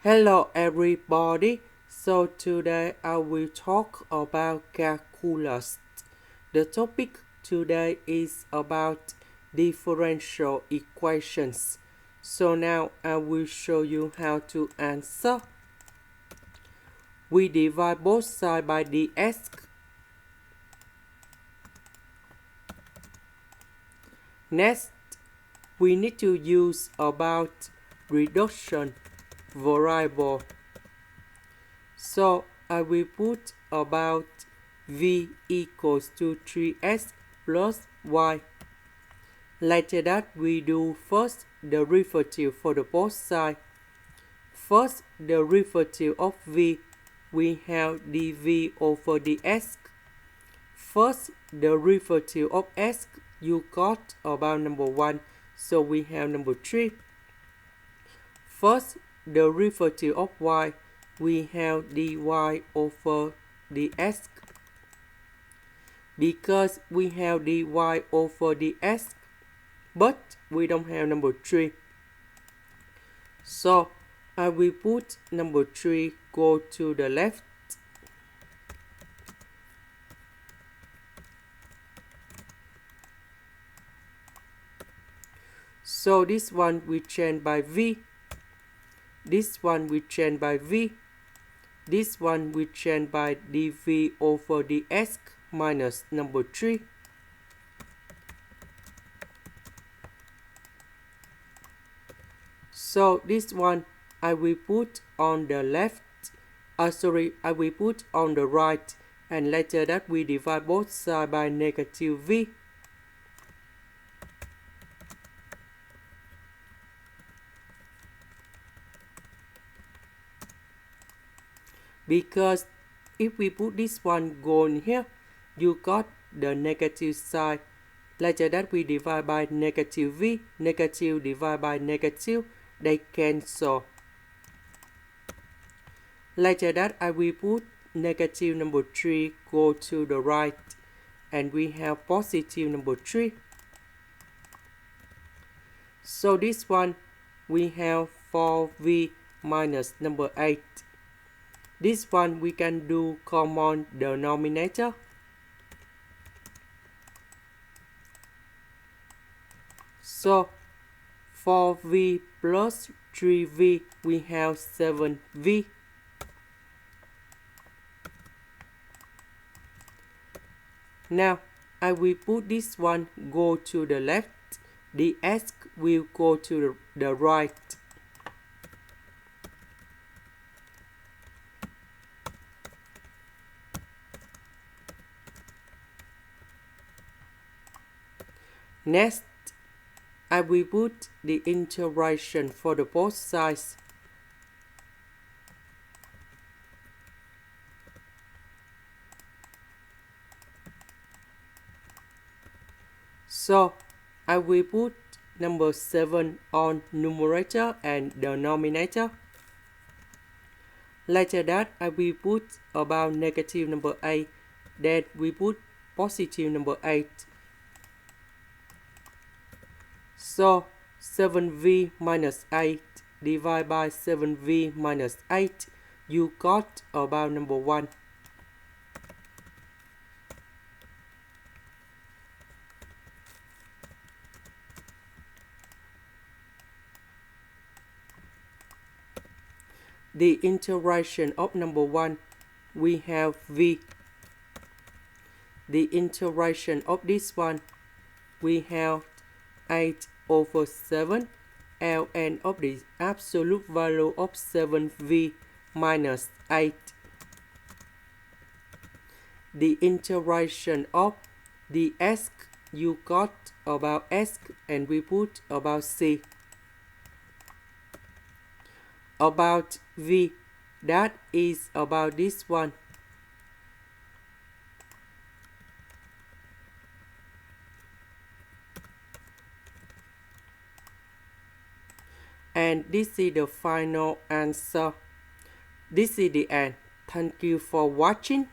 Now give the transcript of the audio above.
Hello everybody, so today I will talk about calculus. The topic today is about differential equations. So now I will show you how to answer. We divide both sides by dx. Next, we need to use about reduction variable. So I will put about v equals to 3x plus y. Later that we do first the derivative for the both sides. First the derivative of v, we have dv over dx. First the derivative of x, you got about number 1, so we have number 3. First the derivative of y, we have dy over dx. Because we have dy over dx, but we don't have number 3. So I will put number 3 go to the left. So this one we change by v. This one we change by v. This one we change by dv over dx minus number 3. So this one I will put on the left. I will put on the right, and later that we divide both sides by negative v. Because if we put this one go in here, you got the negative side. Later that we divide by negative v, negative divided by negative, they cancel. Later that I will put negative number 3 go to the right, and we have positive number 3. So this one we have 4v minus number 8. This one we can do common denominator. So 4v plus 3v, we have 7v. Now I will put this one go to the left. The x will go to the right. Next, I will put the integration for the both sides. So I will put number 7 on numerator and denominator. Later that I will put about negative number 8. Then we put positive number 8. So 7v minus 8 divided by 7v minus 8, you got about number 1. The integration of number 1, we have v. The integration of this one, we have 8 over 7, ln of the absolute value of 7v minus 8. The integration of the s, you got about s, and we put about c. About v, that is about this one. And this is the final answer. This is the end. Thank you for watching.